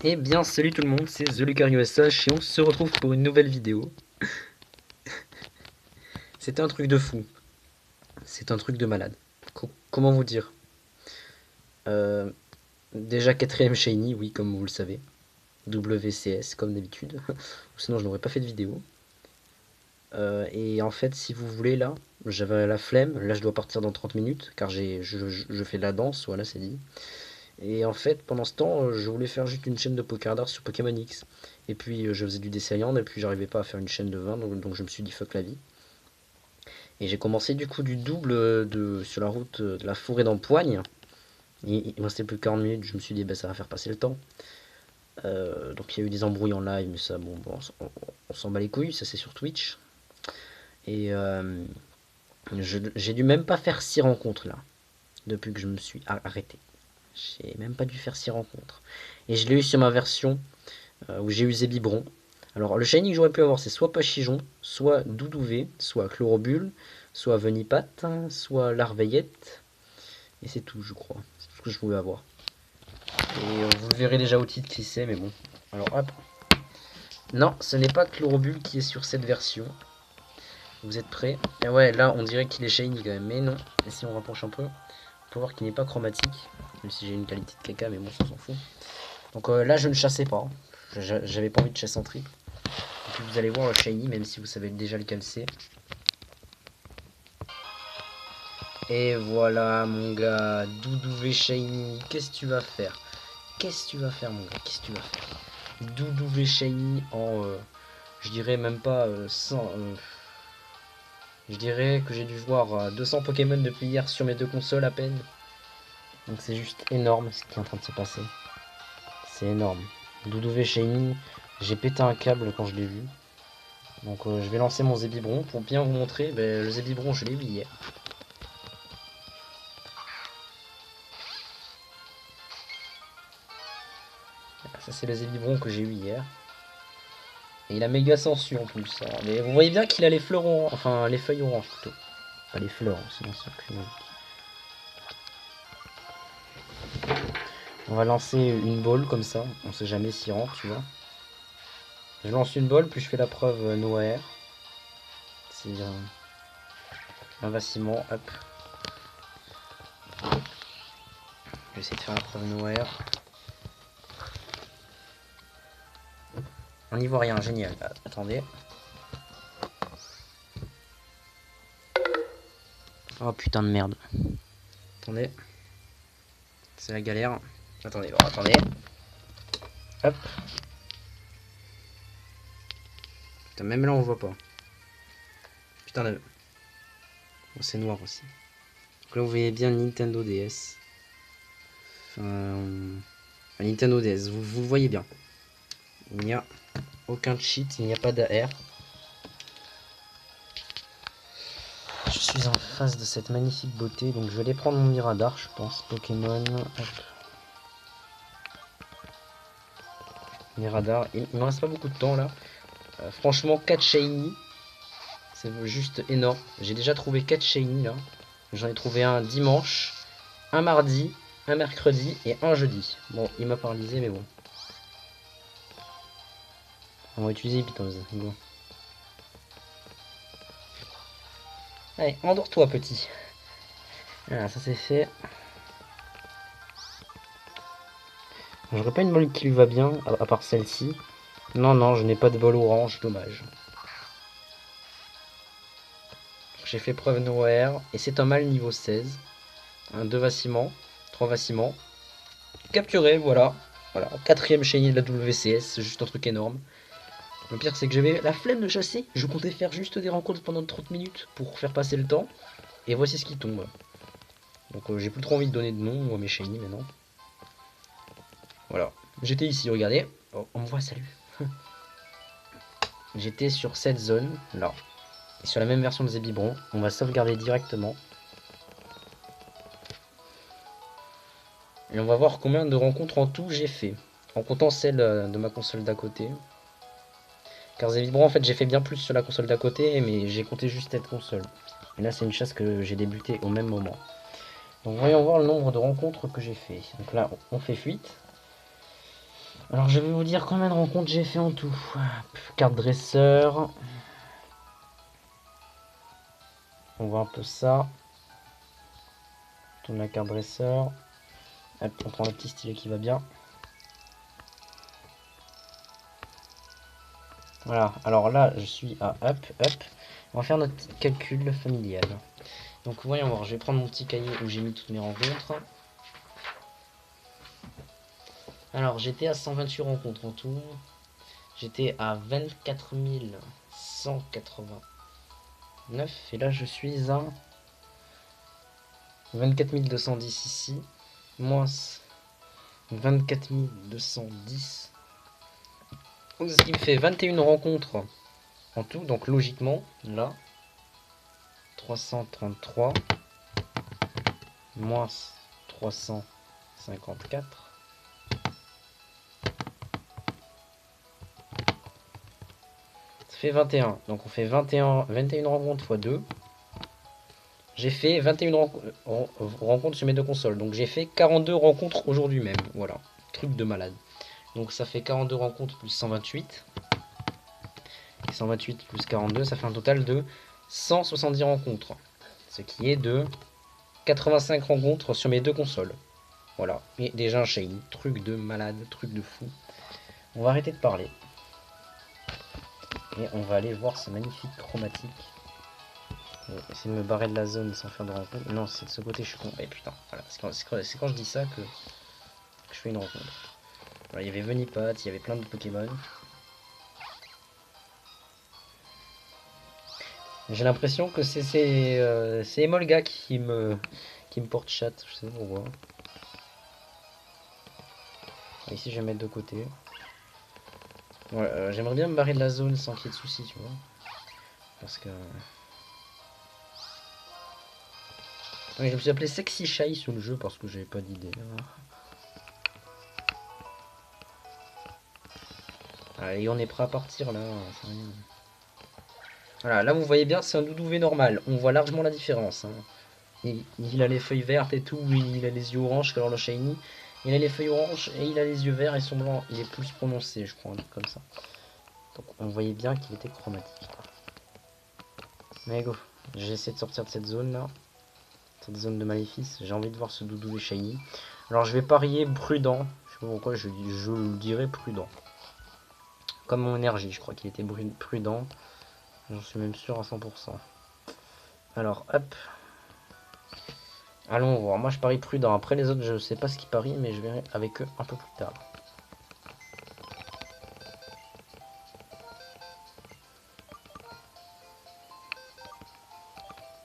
Eh bien, salut tout le monde, c'est TheLucariusH et on se retrouve pour une nouvelle vidéo. C'était un truc de fou. C'est un truc de malade. Comment vous dire Euh, Déjà quatrième Shiny, oui, comme vous le savez. WCS, comme d'habitude. Sinon, je n'aurais pas fait de vidéo. Et en fait, si vous voulez, là, j'avais la flemme. Là, je dois partir dans 30 minutes, car je fais de la danse, voilà, c'est dit. Et en fait, pendant ce temps, je voulais faire juste une chaîne de Pokardar sur Pokémon X. Et puis, je faisais du Descendant, et puis j'arrivais pas à faire une chaîne de 20, donc je me suis dit fuck la vie. Et j'ai commencé du coup du double sur la route de la forêt d'Empoigne. Il me restait plus que 40 minutes, je me suis dit bah, ça va faire passer le temps. Donc il y a eu des embrouilles en live, mais ça, bon on s'en bat les couilles, ça c'est sur Twitch. Et j'ai dû même pas faire 6 rencontres là, depuis que je me suis arrêté. J'ai même pas dû faire 6 rencontres. Et je l'ai eu sur ma version où j'ai eu Zébibron. Alors le shiny que j'aurais pu avoir c'est soit Pachijon, soit Doudouvé, soit Chlorobule, soit Venipat, soit Larveillette. Et c'est tout je crois. C'est tout ce que je pouvais avoir. Et vous le verrez déjà au titre qui c'est, mais bon. Alors hop. Non, ce n'est pas Chlorobule qui est sur cette version. Vous êtes prêts? Et ouais, là on dirait qu'il est shiny quand même, mais non. Et si on rapproche un peu, on peut voir qu'il n'est pas chromatique. Même si j'ai une qualité de caca, mais bon, ça s'en fout. Donc là je ne chassais pas. J'avais pas envie de chasser en triple. Et puis vous allez voir le shiny, même si vous savez déjà lequel c'est. Et voilà mon gars, Doudouvé shiny, qu'est-ce que tu vas faire? Qu'est-ce que tu vas faire mon gars? Qu'est-ce que tu vas faire? Doudouvé shiny en, je dirais même pas 100... je dirais que j'ai dû voir 200 Pokémon depuis hier sur mes deux consoles à peine. Donc c'est juste énorme ce qui est en train de se passer. C'est énorme. Doudouvé shiny, j'ai pété un câble quand je l'ai vu. Donc je vais lancer mon Zébibron pour bien vous montrer. Ben, le Zébibron je l'ai eu hier. Ça c'est le Zébibron que j'ai eu hier. Et il a méga sensu en plus. Hein. Mais vous voyez bien qu'il a les fleurs oranges. Enfin les feuilles oranges plutôt. Pas les fleurs, sinon c'est plus logique. On va lancer une balle comme ça. On sait jamais s'il rentre, tu vois. Je lance une balle, puis je fais la preuve Noir. C'est un vacillement. Hop. Je vais essayer de faire la preuve Noir. On n'y voit rien, génial. Attendez. Oh putain de merde. Attendez. C'est la galère. Attendez, bon, attendez. Hop. Putain, même là on voit pas. Putain de... Bon, c'est noir aussi. Donc là vous voyez bien Nintendo DS. Enfin... Nintendo DS, vous le voyez bien. Il n'y a aucun cheat, il n'y a pas d'AR. Je suis en face de cette magnifique beauté, donc je vais aller prendre mon Miradar, je pense. Pokémon. Hop. Miradar. Il me reste pas beaucoup de temps là. Franchement, 4 shiny. C'est juste énorme. J'ai déjà trouvé 4 shiny là. J'en ai trouvé un dimanche, un mardi, un mercredi et un jeudi. Bon, il m'a paralysé, mais bon. On va utiliser Hypnose. Go. Allez, endors-toi, petit. Voilà, ça c'est fait. J'aurais pas une balle qui lui va bien, à part celle-ci. Non, non, je n'ai pas de balle orange, dommage. J'ai fait preuve noire, et c'est un mâle niveau 16. 2 vacillements, 3 vacillements. Capturé, voilà. Voilà, quatrième shiny de la WCS, c'est juste un truc énorme. Le pire, c'est que j'avais la flemme de chasser. Je comptais faire juste des rencontres pendant 30 minutes pour faire passer le temps. Et voici ce qui tombe. Donc j'ai plus trop envie de donner de nom à mes shiny maintenant. Voilà. J'étais ici, regardez. Oh, on me voit, salut. J'étais sur cette zone, là. Et sur la même version de Zébibron. On va sauvegarder directement. Et on va voir combien de rencontres en tout j'ai fait. En comptant celle de ma console d'à côté. Car Zébibron, en fait, j'ai fait bien plus sur la console d'à côté, mais j'ai compté juste cette console. Et là, c'est une chasse que j'ai débuté au même moment. Donc, voyons voir le nombre de rencontres que j'ai fait. Donc là, on fait fuite. Alors je vais vous dire combien de rencontres j'ai fait en tout. Carte dresseur. On voit un peu ça. On tourne la carte dresseur. Hop, on prend le petit stylet qui va bien. Voilà, alors là je suis à up. On va faire notre petit calcul familial. Donc voyons voir, je vais prendre mon petit cahier où j'ai mis toutes mes rencontres. Alors j'étais à 128 rencontres en tout. J'étais à 24 189 et là je suis à 24 210 ici, moins 24 210. Ce qui me fait 21 rencontres en tout, donc logiquement, là, 333, moins 354. Ça fait 21. Donc on fait 21 rencontres x 2. J'ai fait 21 rencontres sur mes deux consoles. Donc j'ai fait 42 rencontres aujourd'hui même. Voilà. Truc de malade. Donc ça fait 42 rencontres plus 128. Et 128 plus 42, ça fait un total de 170 rencontres. Ce qui est de 85 rencontres sur mes deux consoles. Voilà. Et déjà un shiny. Truc de malade. Truc de fou. On va arrêter de parler. Et on va aller voir ce magnifique chromatique. Essayer de me barrer de la zone sans faire de rencontre. Non, c'est de ce côté, je suis con. Et putain, voilà. C'est quand je dis ça que je fais une rencontre. Voilà, il y avait Venipat, il y avait plein de Pokémon. J'ai l'impression que c'est Emolga qui me porte chat. Je sais pas pourquoi. Ici, je vais mettre de côté. Voilà, j'aimerais bien me barrer de la zone sans qu'il y ait de soucis, tu vois. Parce que... Oui, je me suis appelé Sexy Shy sur le jeu parce que j'avais pas d'idée. Allez, on est prêt à partir là. Voilà, là vous voyez bien, c'est un Doudouvé normal. On voit largement la différence. Hein. Il a les feuilles vertes et tout, il a les yeux oranges alors le shiny. Il a les feuilles oranges et il a les yeux verts et son blanc. Il est plus prononcé, je crois, un truc comme ça. Donc on voyait bien qu'il était chromatique. Mais go, j'ai essayé de sortir de cette zone là. Cette zone de maléfice. J'ai envie de voir ce Doudouvé shiny. Alors je vais parier prudent. Je sais pas pourquoi je le dirais prudent. Comme mon énergie, je crois qu'il était prudent. J'en suis même sûr à 100%. Alors, hop. Allons voir. Moi, je parie prudent. Après, les autres, je ne sais pas ce qu'ils parient, mais je verrai avec eux un peu plus tard.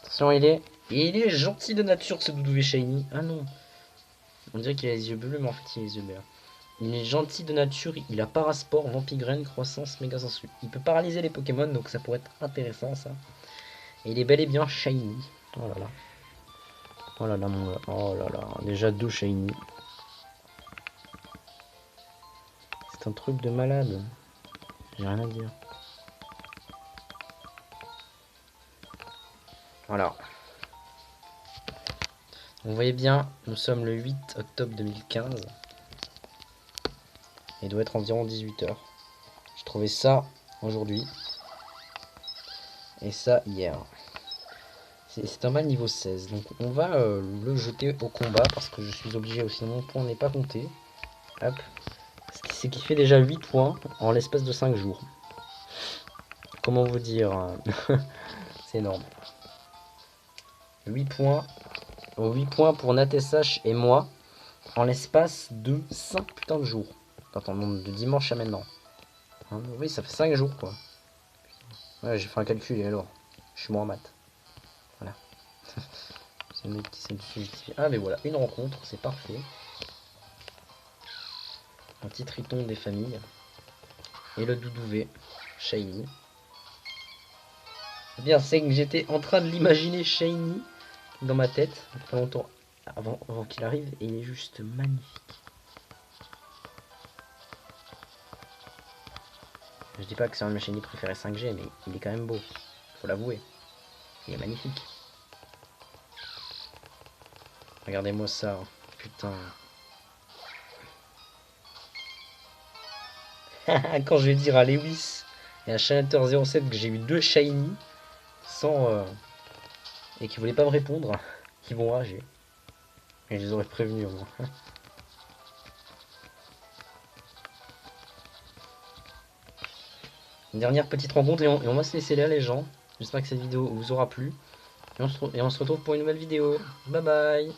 Attention, il est gentil de nature, ce Doudouvé Shiny. Ah non. On dirait qu'il a les yeux bleus, mais en fait, il a les yeux verts. Il est gentil de nature. Il a Parasport, Vampigraine, Croissance, Méga Sensu. Il peut paralyser les Pokémon, donc ça pourrait être intéressant, ça. Et il est bel et bien Shiny. Oh là là. Oh là là, mon gars. Oh là là. Déjà 2 Shiny. C'est un truc de malade. J'ai rien à dire. Voilà. Vous voyez bien, nous sommes le 8 octobre 2015. Il doit être environ 18 h. J'ai trouvé ça aujourd'hui. Et ça hier. C'est un mal niveau 16. Donc on va le jeter au combat parce que je suis obligé aussi. Mon point n'est pas compté. Hop. Ce qui fait déjà 8 points en l'espace de 5 jours. Comment vous dire? C'est énorme. 8 points. 8 points pour NatSH et moi en l'espace de 5 putains de jours. Attends, de dimanche à maintenant. Hein, oui, ça fait 5 jours quoi. Ouais, j'ai fait un calcul et alors je suis moins en maths. Voilà. C'est le mec qui s'est justifié. Ah, mais voilà, une rencontre, c'est parfait. Un petit triton des familles. Et le Doudouvé, Shiny. Bien, c'est que j'étais en train de l'imaginer Shiny dans ma tête, pas longtemps avant qu'il arrive, et il est juste magnifique. Je dis pas que c'est un de mes Shiny préférés 5G, mais il est quand même beau, faut l'avouer. Il est magnifique. Regardez-moi ça, putain. Quand je vais dire à Lewis et à Shanator07 que j'ai eu 2 shiny sans et qui voulaient pas me répondre, ils vont rager. Et je les aurais prévenus au moins. Une dernière petite rencontre et on va se laisser là les gens. J'espère que cette vidéo vous aura plu. Et on se retrouve pour une nouvelle vidéo. Bye bye.